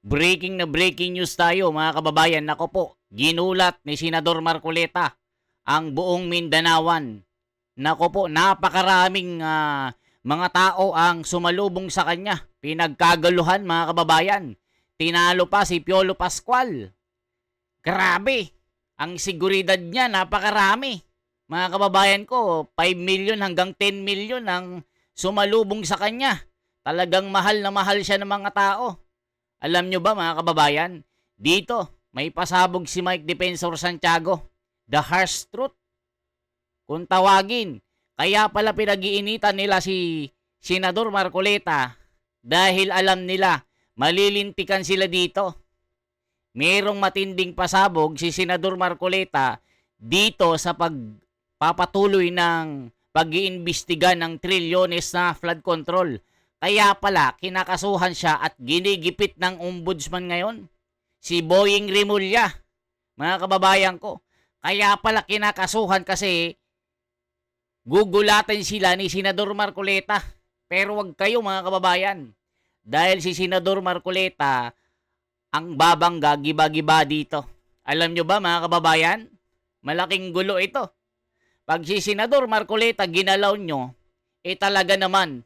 Breaking na breaking news tayo mga kababayan. Nako po, ginulat ni Senador Marcoleta ang buong Mindanaoan. Nako po, napakaraming mga tao ang sumalubong sa kanya. Pinagkagaluhan mga kababayan. Tinalo pa si Piolo Pascual. Grabe, ang seguridad niya napakarami. Mga kababayan ko, 5 million hanggang 10 million ang sumalubong sa kanya. Talagang mahal na mahal siya ng mga tao. Alam nyo ba mga kababayan, dito may pasabog si Mike Defensor Santiago. The harsh truth. Kung tawagin, kaya pala pinag-iinitan nila si Senador Marcoleta dahil alam nila malilintikan sila dito. Merong matinding pasabog si Senador Marcoleta dito sa pagpapatuloy ng pag-iimbestiga ng trilyones na flood control. Kaya pala, kinakasuhan siya at ginigipit ng ombudsman ngayon. Si Boying Rimulya, mga kababayan ko. Kaya pala kinakasuhan kasi gugulatin sila ni Senador Marcoleta. Pero wag kayo mga kababayan. Dahil si Senador Marcoleta ang babangga giba-giba dito. Alam nyo ba mga kababayan? Malaking gulo ito. Pag si Senador Marcoleta ginalaw nyo, talaga naman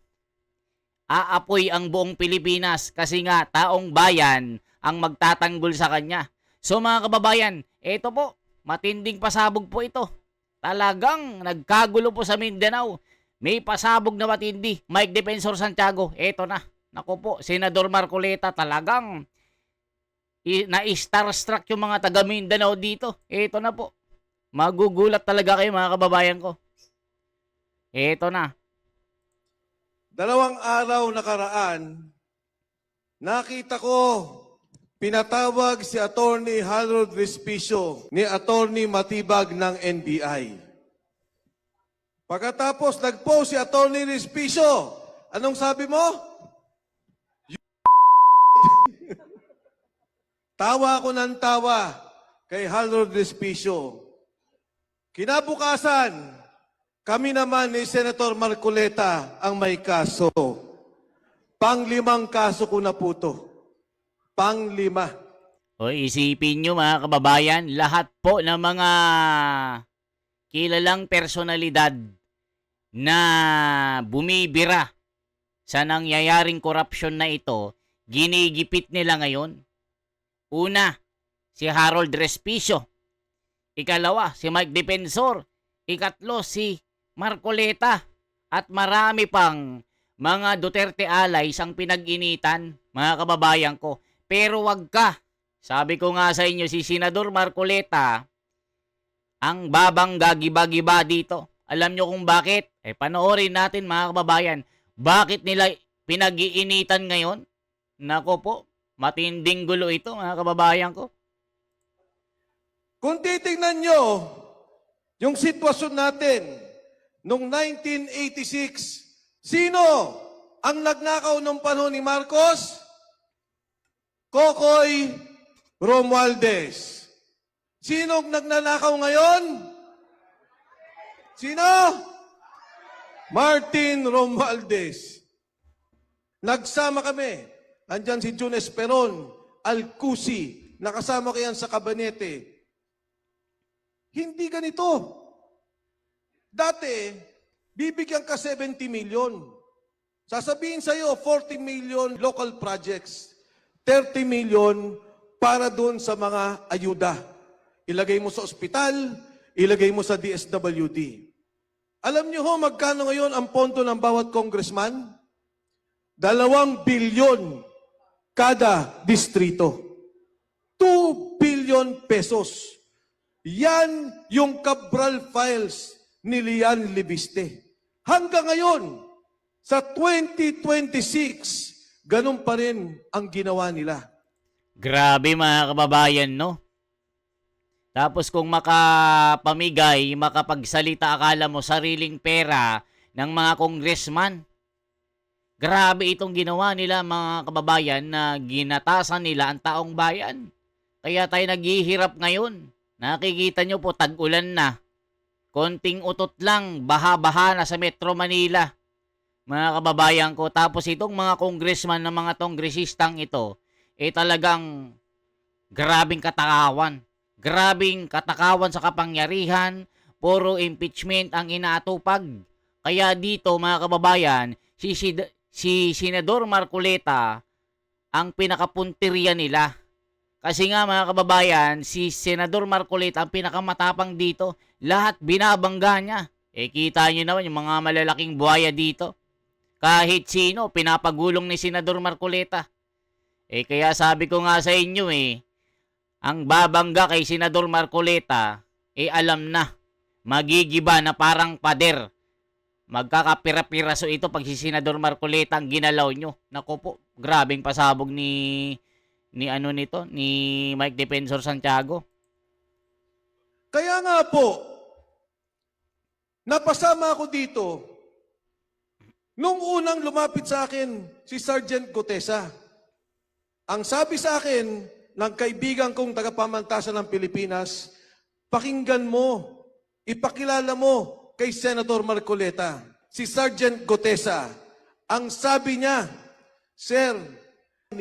aapoy ang buong Pilipinas kasi nga taong bayan ang magtatanggol sa kanya. So mga kababayan, ito po, matinding pasabog po ito. Talagang nagkagulo po sa Mindanao. May pasabog na matindi. Mike Defensor Santiago, ito na. Naku po, Senador Marcoleta talagang na-starstruck yung mga taga Mindanao dito. Ito na po. Magugulat talaga kayo mga kababayan ko. Ito na. 2 araw nakaraan, nakita ko pinatawag si Attorney Harold Respicio ni Attorney Matibag ng NBI. Pagkatapos nag-post si Attorney Respicio, anong sabi mo? Tawa ako ng tawa kay Harold Respicio. Kinabukasan, kami naman ni Senator Marcoleta ang may kaso. Pang-5 kaso ko na po to. Pang-5. O isipin nyo mga kababayan, lahat po ng mga kilalang personalidad na bumibira sa nangyayaring korupsyon na ito, ginigipit nila ngayon. Una, si Harold Respicio. Ikalawa, si Mike Defensor. Ikatlo, si Marcoleta. At marami pang mga Duterte allies ang pinag-initan, mga kababayan ko. Pero wag ka. Sabi ko nga sa inyo, si Senador Marcoleta ang babangga giba-giba dito. Alam nyo kung bakit? Panoorin natin mga kababayan. Bakit nila pinag-iinitan ngayon? Nako po, matinding gulo ito mga kababayan ko. Kung titingnan nyo, yung sitwasyon natin, noong 1986, sino ang nagnakaw nung panahon ni Marcos? Kokoy Romualdez. Sino ang nagnanakaw ngayon? Sino? Martin Romualdez. Nagsama kami. Andyan si Jun Esperon, Alcusi, nakasama ko yan sa kabinete. Hindi ganito. Dati, bibigyan ka 70 million. Sasabihin sa'yo, 40 million local projects. 30 million para doon sa mga ayuda. Ilagay mo sa ospital, ilagay mo sa DSWD. Alam niyo ho, magkano ngayon ang pondo ng bawat congressman? 2 bilyon kada distrito. 2 billion pesos. Yan yung Cabral files ni Lian Libiste. Hanggang ngayon, sa 2026, ganun pa rin ang ginawa nila. Grabe mga kababayan, no? Tapos kung makapamigay, makapagsalita, akala mo sariling pera ng mga congressman. Grabe itong ginawa nila mga kababayan na ginatasan nila ang taong bayan. Kaya tayo naghihirap ngayon. Nakikita nyo po, tag-ulan na. Konting utot lang, baha-baha na sa Metro Manila. Mga kababayan ko, tapos itong mga congressman na mga kongresistang ito, talagang grabing katakawan. Grabing katakawan sa kapangyarihan, puro impeachment ang inaatupag. Kaya dito mga kababayan, si Senador Marcoleta ang pinakapunteriya nila. Kasi nga mga kababayan, si Senador Marcoleta ang pinakamatapang dito. Lahat binabangga niya. Kita nyo naman yung mga malalaking buhaya dito. Kahit sino, pinapagulong ni Senador Marcoleta. Kaya sabi ko nga sa inyo ang babangga kay Senador Marcoleta, alam na, magigiba na parang pader. Magkakapira-piraso ito pag si Senador Marcoleta ang ginalaw nyo. Naku po, grabing pasabog ni Mike Defensor Santiago. Kaya nga po, napasama ako dito nung unang lumapit sa akin si Sergeant Gutesa. Ang sabi sa akin ng kaibigan kong tagapamantasan ng Pilipinas, pakinggan mo, ipakilala mo kay Senator Marcoleta, si Sergeant Gutesa. Ang sabi niya, Sir,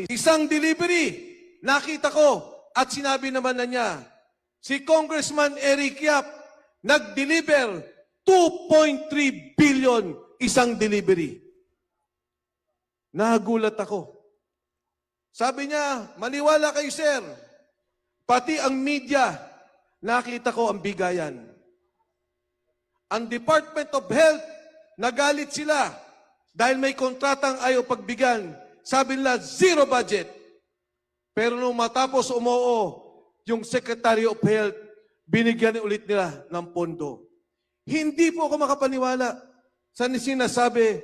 isang delivery, nakita ko, at sinabi naman na niya, si Congressman Eric Yap, nag-deliver 2.3 billion isang delivery. Nagulat ako. Sabi niya, maniwala kayo sir, pati ang media, nakita ko ang bigayan. Ang Department of Health, nagalit sila dahil may kontratang ayaw pagbigyan. Sabi nila, zero budget. Pero nung matapos umoo, yung Secretary of Health, binigyan ulit nila ng pondo. Hindi po ako makapaniwala sa sinasabi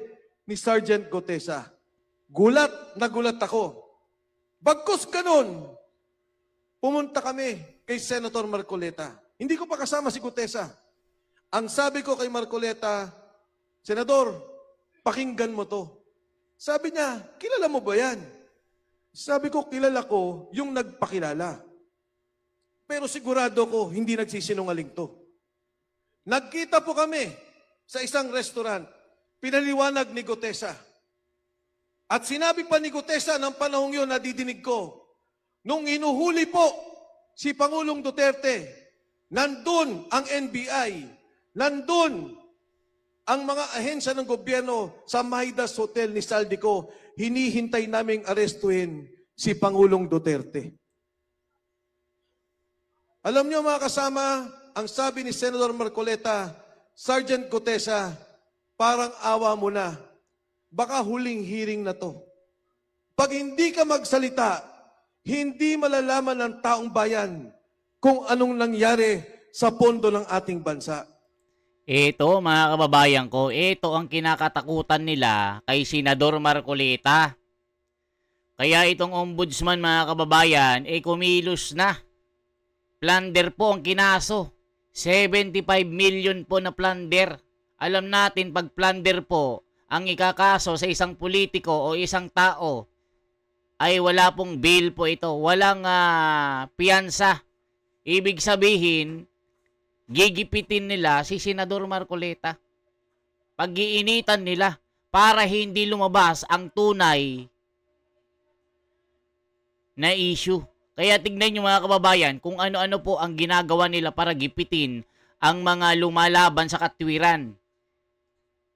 ni Sergeant Gutesa. Gulat na gulat ako. Bagkus ganun, pumunta kami kay Senator Marcoleta. Hindi ko pa kasama si Gutesa. Ang sabi ko kay Marcoleta, Senador, pakinggan mo to. Sabi niya, kilala mo ba yan? Sabi ko, kilala ko yung nagpakilala. Pero sigurado ko, hindi nagsisinungaling to. Nagkita po kami sa isang restaurant. Pinaliwanag ni Gutesa. At sinabi pa ni Gutesa ng panahong yun, nadidinig ko, nung inuhuli po si Pangulong Duterte, nandun ang NBI, nandun ang mga ahensya ng gobyerno sa Maidas Hotel ni Saldico, hinihintay naming arestuhin si Pangulong Duterte. Alam niyo mga kasama, ang sabi ni Senator Marcoleta, Sergeant Gutesa, parang awa mo na. Baka huling hearing na to. Pag hindi ka magsalita, hindi malalaman ng taong bayan kung anong nangyari sa pondo ng ating bansa. Ito mga kababayan ko, ito ang kinakatakutan nila kay Senador Marcoleta. Kaya itong ombudsman mga kababayan, kumilos na. Plunder po ang kinaso. 75 million po na plunder. Alam natin pag plunder po, ang ikakaso sa isang politiko o isang tao ay wala pong bail po ito. Walang piyansa. Ibig sabihin, gigipitin nila si Senador Marcoleta. Pag-iinitan nila para hindi lumabas ang tunay na issue. Kaya tignan nyo mga kababayan kung ano-ano po ang ginagawa nila para gipitin ang mga lumalaban sa katwiran.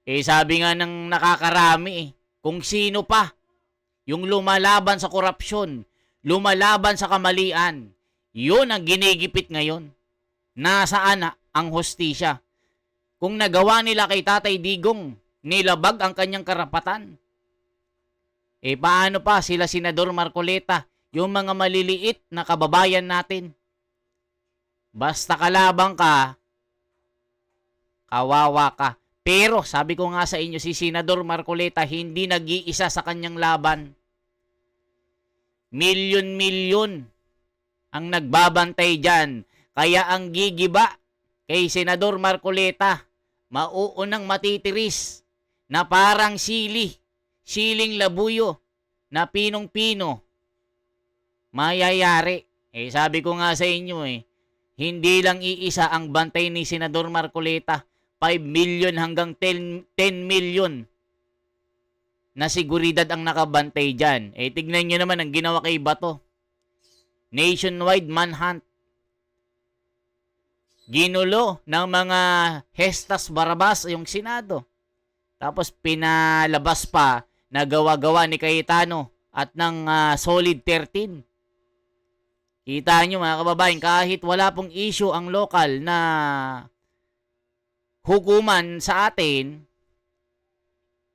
Sabi nga ng nakakarami kung sino pa yung lumalaban sa korupsyon, lumalaban sa kamalian, yun ang ginigipit ngayon. Nasaan ang hustisya? Kung nagawa nila kay Tatay Digong, nilabag ang kanyang karapatan. Paano pa sila Senador Marcoleta, yung mga maliliit na kababayan natin? Basta kalabang ka, kawawa ka. Pero sabi ko nga sa inyo, si Senador Marcoleta hindi nag-iisa sa kanyang laban. Milyon-milyon ang nagbabantay dyan. Kaya ang gigiba kay Senador Marcoleta, mauunang matitiris na parang siling labuyo na pinong-pino. Mayayari. Sabi ko nga sa inyo hindi lang iisa ang bantay ni Senador Marcoleta. 5 million hanggang 10 million na seguridad ang nakabantay dyan. Eh, tignan nyo naman ang ginawa kay Bato. Nationwide manhunt. Ginulo ng mga Hestas Barabas yung Senado. Tapos pinalabas pa na gawa-gawa ni Cayetano at ng Solid 13. Kita nyo mga kababayan, kahit wala pong issue ang lokal na hukuman sa atin,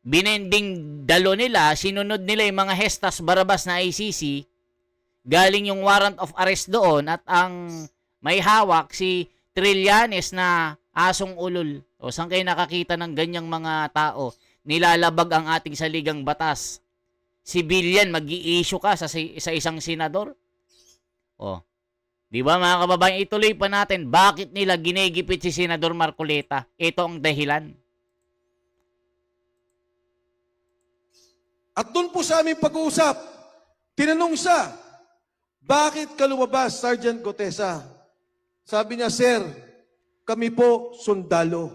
binending dalo nila, sinunod nila yung mga Hestas Barabas na ICC, galing yung warrant of arrest doon at ang may hawak si Trillanes na asong ulol. O saan kayo nakakita ng ganyang mga tao? Nilalabag ang ating saligang batas. Civilian, mag-i-issue ka sa isang senador? O, di ba mga kababayan, ituloy pa natin bakit nila ginigipit si Senador Marcoleta. Ito ang dahilan. At doon po sa aming pag-uusap, tinanong siya, bakit ka lumabas, Sergeant Gutesa? Sabi niya, Sir, kami po sundalo.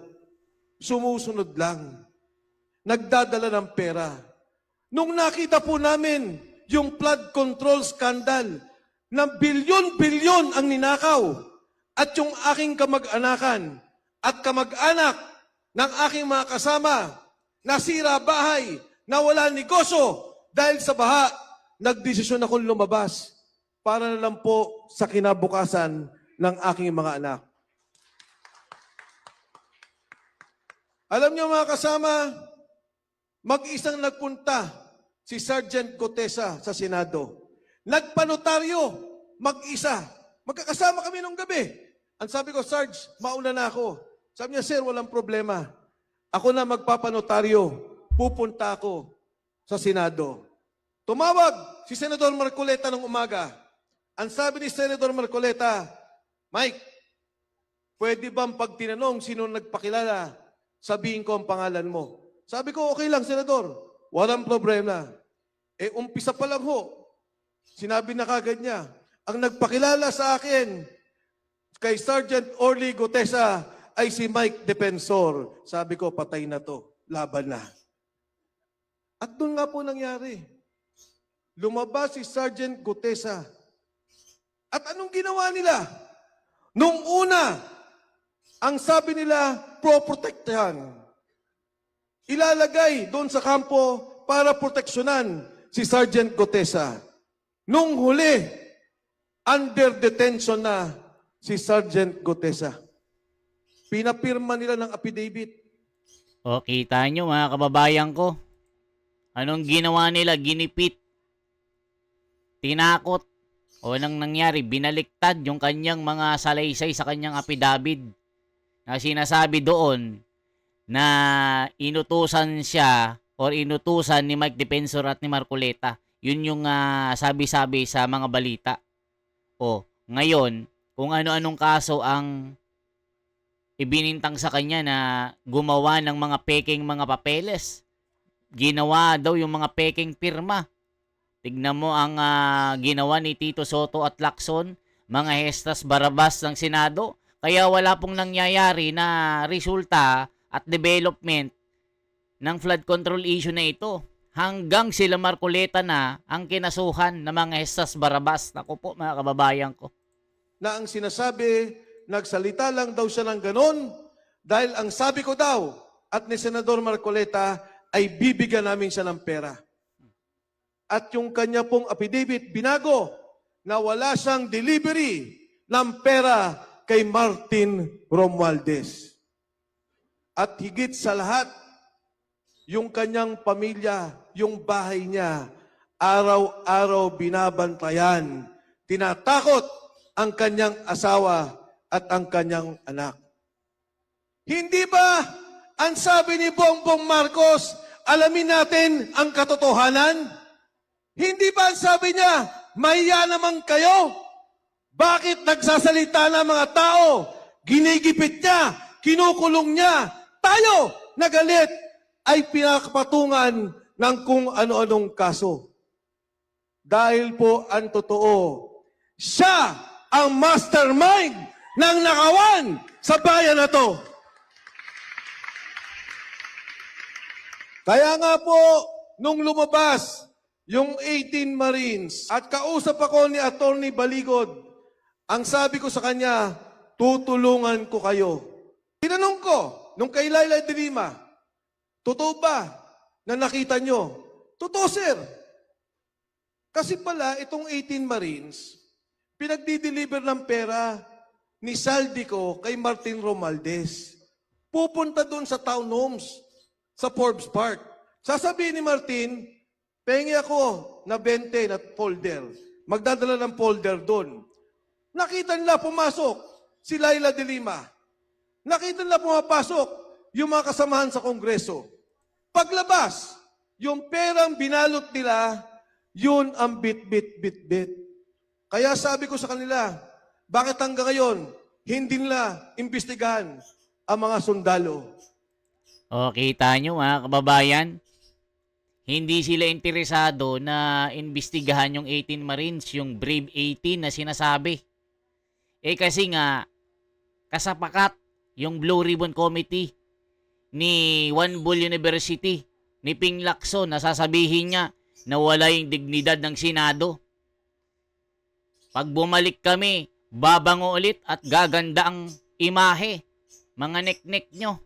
Sumusunod lang. Nagdadala ng pera. Nung nakita po namin yung flood control scandal, na bilyon-bilyon ang ninakaw, at yung aking kamag-anakan at kamag-anak ng aking mga kasama, nasira bahay, nawala negosyo dahil sa baha, nagdesisyon akong lumabas para na lang po sa kinabukasan ng aking mga anak. Alam niyo mga kasama, mag-isang nagpunta si Sergeant Gutesa sa Senado. Nagpanotaryo, mag-isa. Magkakasama kami nung gabi. Ang sabi ko, Sarge, mauna na ako. Sabi niya, Sir, walang problema. Ako na magpapanotaryo. Pupunta ako sa Senado. Tumawag si Senador Marcoleta ng umaga. Ang sabi ni Senador Marcoleta, Mike, pwede bang pag tinanong sino nagpakilala, sabihin ko ang pangalan mo? Sabi ko, okay lang, Senador. Walang problema. Eh, umpisa pa lang ho. Sinabi na kagad niya, ang nagpakilala sa akin kay Sergeant Orly Gutesa ay si Mike Defensor. Sabi ko, patay na to. Laban na. At doon nga po nangyari. Lumabas si Sergeant Gutesa. At anong ginawa nila? Nung una, ang sabi nila, pro-protektahan. Ilalagay doon sa kampo para proteksyonan si Sergeant Gutesa. Nung huli, under detention na si Sergeant Gutesa. Pinapirma nila ng affidavit. O, kita nyo mga kababayan ko. Anong ginawa nila? Ginipit. Tinakot. O nang nangyari, binaliktad yung kanyang mga salaysay sa kanyang affidavit. Na sinasabi doon na inutusan siya or inutusan ni Mike Defensor at ni Marcoleta. Yun yung sabi-sabi sa mga balita. O, ngayon, kung ano-anong kaso ang ibinintang sa kanya na gumawa ng mga peking mga papeles. Ginawa daw yung mga peking pirma. Tignan mo ang ginawa ni Tito Soto at Lacson, mga Hestas Barabas ng Senado. Kaya wala pong nangyayari na resulta at development ng flood control issue na ito. Hanggang sila Marcoleta na ang kinasuhan ng mga Hestas Barabas. Naku po mga kababayan ko. Na ang sinasabi, nagsalita lang daw siya ng ganon dahil ang sabi ko daw at ni Senador Marcoleta ay bibigyan namin siya ng pera. At yung kanya pong affidavit, binago na wala siyang delivery ng pera kay Martin Romualdez. At higit sa lahat, yung kanyang pamilya, yung bahay niya, araw-araw binabantayan. Tinatakot ang kanyang asawa at ang kanyang anak. Hindi ba ang sabi ni Bongbong Marcos, alamin natin ang katotohanan? Hindi ba ang sabi niya, mahiya naman kayo? Bakit nagsasalita na mga tao? Ginigipit niya, kinukulong niya. Tayo, nagalit, ay pinakapatungan ng kung ano-anong kaso. Dahil po ang totoo, siya ang mastermind ng nakawan sa bayan na to. Kaya nga po, nung lumabas yung 18 Marines at kausap ako ni Attorney Baligod, ang sabi ko sa kanya, tutulungan ko kayo. Tinanong ko, nung kay Laila de Lima, totoo ba na nakita nyo? Totoo, sir. Kasi pala, itong 18 Marines, pinagdi-deliver ng pera ni Saldico kay Martin Romualdez. Pupunta doon sa townhomes, sa Forbes Park. Sasabihin ni Martin, pengi ako na 20 na folder. Magdadala ng folder doon. Nakita nila pumasok si Laila de Lima. Nakita nila pumapasok yung mga kasamahan sa Kongreso. Paglabas, yung perang binalot nila, yun ang bit-bit-bit-bit. Kaya sabi ko sa kanila, bakit hanggang ngayon, hindi nila imbestigahan ang mga sundalo? O, kita nyo mga kababayan, hindi sila interesado na imbestigahan yung 18 Marines, yung Brave 18 na sinasabi. Kasi nga, kasapakat yung Blue Ribbon Committee ni Juan Bull University, ni Ping Lacson, na sasabihin niya na wala yung dignidad ng Senado. Pag bumalik kami, babango ulit at gaganda ang imahe. Mga nek-nek nyo.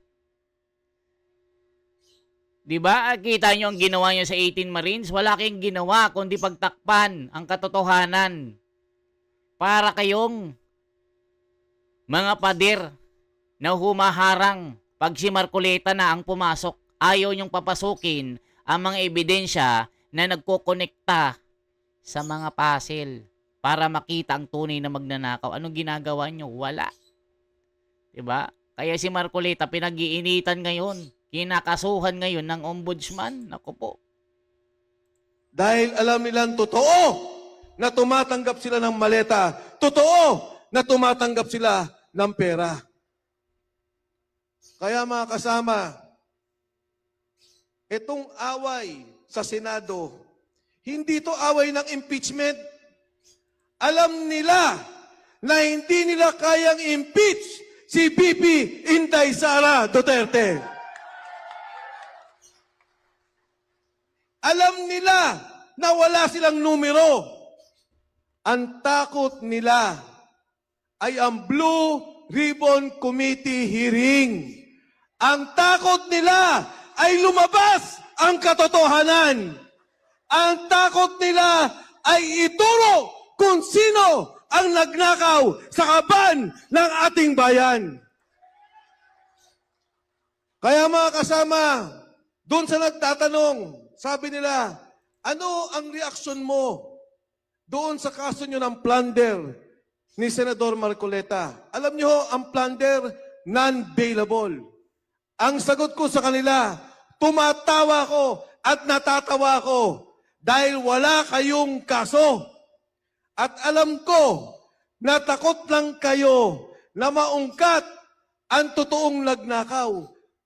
Diba? Kita nyo ang ginawa nyo sa 18 Marines? Wala kayong ginawa kundi pagtakpan ang katotohanan. Para kayong mga pader na humaharang pag si Marcoleta na ang pumasok. Ayaw nyong papasukin ang mga ebidensya na nagkokonekta sa mga puzzle para makita ang tunay na magnanakaw. Anong ginagawa nyo? Wala. Diba? Kaya si Marcoleta pinag-iinitan ngayon. Kinakasuhan ngayon ng ombudsman. Naku po. Dahil alam nilang totoo na tumatanggap sila ng maleta. Totoo na tumatanggap sila ng pera. Kaya mga kasama, itong away sa Senado, hindi to away ng impeachment. Alam nila na hindi nila kayang impeach si VP Inday Sara Duterte. Alam nila na wala silang numero. Ang takot nila ay ang Blue Ribbon Committee hearing. Ang takot nila ay lumabas ang katotohanan. Ang takot nila ay ituro kung sino ang nagnakaw sa kaban ng ating bayan. Kaya mga kasama, doon sa nagtatanong, sabi nila, ano ang reaksyon mo doon sa kaso nyo ng plunder ni Senador Marcoleta? Alam nyo, ang plunder, non-bailable. Ang sagot ko sa kanila, tumatawa ko at natatawa ko dahil wala kayong kaso. At alam ko na takot lang kayo na maungkat ang totoong nagnakaw.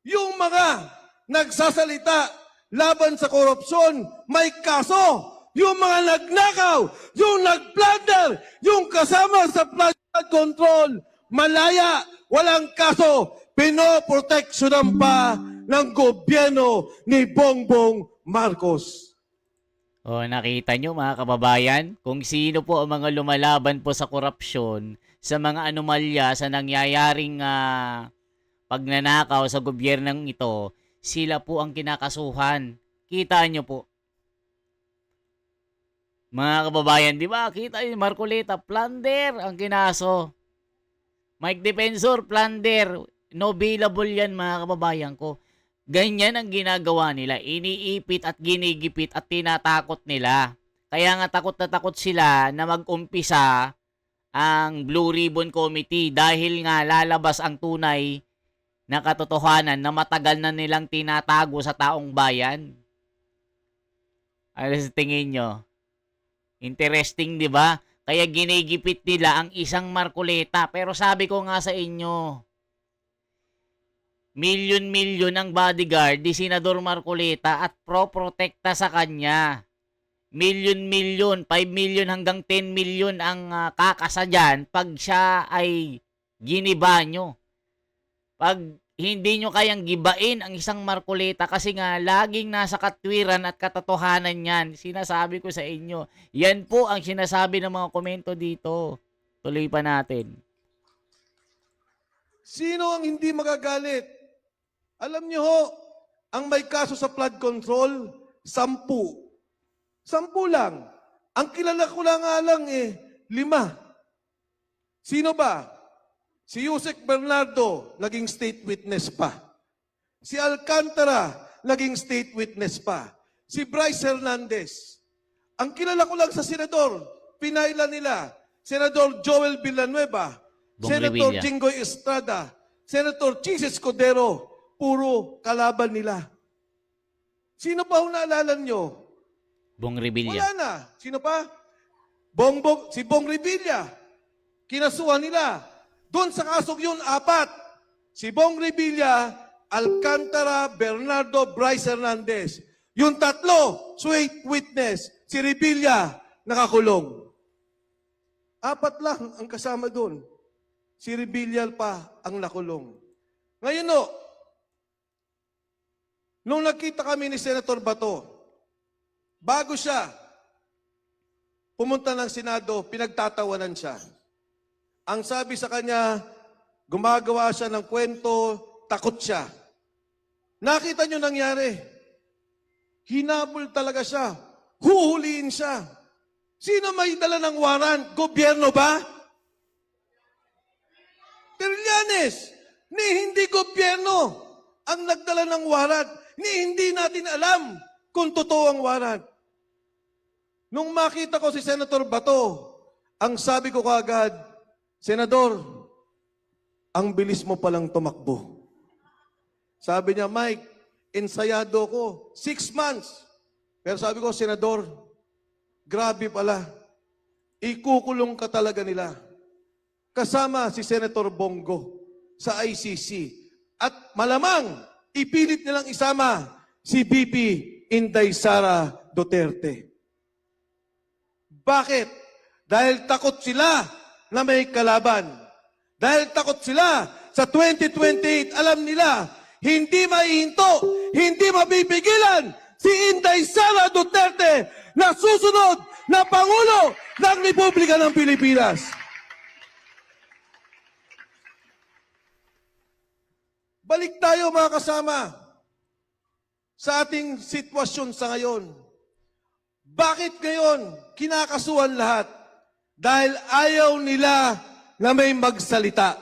Yung mga nagsasalita laban sa korupsyon, may kaso. Yung mga nagnakaw, yung nagplunder, yung kasama sa flood control, malaya, walang kaso. Pinoproteksyonan pa ng gobyerno ni Bongbong Marcos. O, nakita nyo mga kababayan, kung sino po ang mga lumalaban po sa korupsyon, sa mga anomalya, sa nangyayaring pagnanakaw sa gobyernong ito, sila po ang kinakasuhan. Kita nyo po. Mga kababayan, di ba? Kita nyo, Marcoleta, plunder ang kinaso. Mike Defensor, plunder. No bailable yan mga kababayan ko. Ganyan ang ginagawa nila. Iniipit at ginigipit at tinatakot nila. Kaya nga takot na takot sila na mag-umpisa ang Blue Ribbon Committee dahil nga lalabas ang tunay na katotohanan na matagal na nilang tinatago sa taong bayan. Ano sa tingin nyo? Interesting, di ba? Kaya ginigipit nila ang isang Marcoleta. Pero sabi ko nga sa inyo, milyon-milyon ang bodyguard ni Senador Marcoleta at pro-protekta sa kanya. Milyon-milyon, 5 million hanggang 10 million ang kakasa dyan pag siya ay giniba nyo. Pag hindi nyo kayang gibain ang isang Marcoleta kasi nga laging nasa katwiran at katotohanan yan. Sinasabi ko sa inyo. Yan po ang sinasabi ng mga komento dito. Tuloy pa natin. Sino ang hindi magagalit? Alam niyo ho, ang may kaso sa flood control, 10. 10 lang. Ang kilala ko lang nga lang 5. Sino ba? Si Yusek Bernardo, naging state witness pa. Si Alcantara, naging state witness pa. Si Bryce Hernandez. Ang kilala ko lang sa senador, pinailan nila, Senador Joel Villanueva, Bong Senator Revilla. Jinggoy Estrada, Senator Chis Escudero, puro kalaban nila. Sino pa ho naalala nyo? Bong Revilla. Wala na. Sino pa? Si Bong Revilla. Kinasuhan nila. Doon sa kasong yun, 4. Si Bong Revilla, Alcantara, Bernardo, Bryce Hernandez. Yung 3, sweet witness. Si Revilla, nakakulong. 4 lang ang kasama doon. Si Revilla pa ang nakulong. Ngayon no, nung nakita kami ni Senator Bato, bago siya pumunta ng Senado, pinagtatawanan siya. Ang sabi sa kanya, gumagawa siya ng kwento, takot siya. Nakita niyo nangyari. Hinabol talaga siya. Huhuliin siya. Sino may dala ng waran? Gobyerno ba? Trillanes, ni hindi gobyerno ang nagdala ng waran, ni hindi natin alam kung totoo ang waran. Nung makita ko si Senator Bato, ang sabi ko kaagad, Senador, ang bilis mo palang tumakbo. Sabi niya, Mike, ensayado ko, 6 months. Pero sabi ko, Senador, grabe pala. Ikukulong ka talaga nila. Kasama si Senator Bongo sa ICC. At malamang, ipilit nilang isama si VP Inday Sara Duterte. Bakit? Dahil takot sila na may kalaban. Dahil takot sila sa 2028, alam nila, hindi maihinto, hindi mabipigilan si Inday Sara Duterte na susunod na Pangulo ng Republika ng Pilipinas. Balik tayo mga kasama sa ating sitwasyon sa ngayon. Bakit ngayon kinakasuhan lahat? Dahil ayaw nila na may magsalita.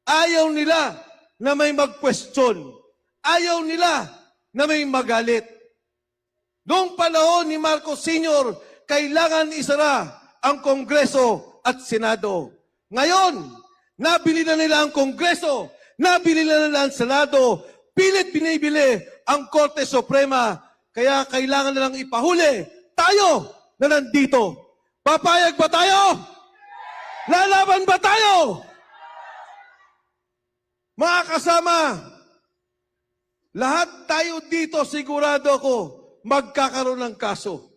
Ayaw nila na may mag-question. Ayaw nila na may magalit. Noong panahon ni Marcos Sr., kailangan isara ang Kongreso at Senado. Ngayon, nabili na nila ang Kongreso, nabili na nila ang Senado, pilit binibili ang Korte Suprema, kaya kailangan na lang ipahuli tayo na nandito. Papayag ba tayo? Lalaban ba tayo? Mga kasama, lahat tayo dito sigurado ako magkakaroon ng kaso.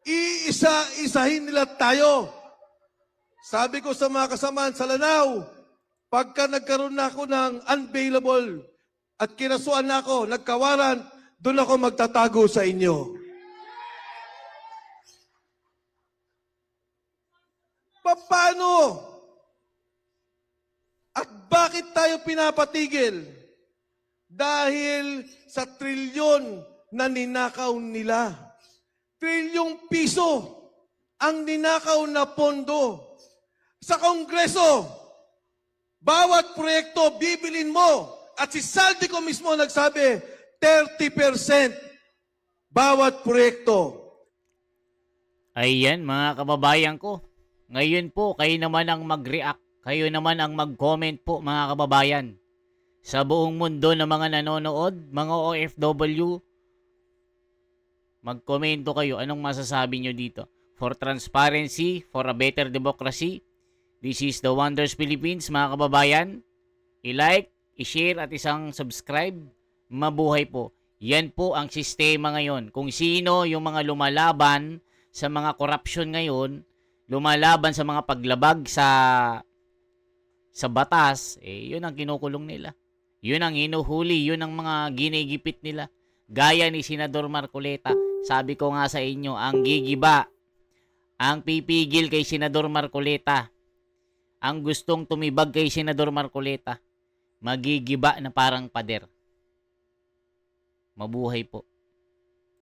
Iisa-isahin nila tayo. Sabi ko sa mga kasamahan sa Lanao, pagka nagkaroon na ako ng unbailable at kinasuan na ako, nagkawaran, doon ako magtatago sa inyo. Paano? At bakit tayo pinapatigil? Dahil sa trilyon na ninakaw nila. Trilyong piso ang ninakaw na pondo. Sa Kongreso, bawat proyekto bibilin mo. At si Saldico mismo nagsabi, 30% bawat proyekto. Ayan mga kababayan ko. Ngayon po, kayo naman ang mag-react. Kayo naman ang mag-comment po mga kababayan. Sa buong mundo ng mga nanonood, mga OFW, mag-komento kayo. Anong masasabi nyo dito? For transparency, for a better democracy. This is the Wonders Philippines mga kababayan. I-like, i-share at isang subscribe. Mabuhay po. Yan po ang sistema ngayon. Kung sino yung mga lumalaban sa mga korupsyon ngayon, lumalaban sa mga paglabag sa batas, yun ang kinukulong nila. Yun ang hinuhuli, yun ang mga ginigipit nila. Gaya ni Senador Marcoleta. Sabi ko nga sa inyo, ang gigiba, ang pipigil kay Senador Marcoleta, ang gustong tumibag kay Senador Marcoleta, magigiba na parang pader. Mabuhay po.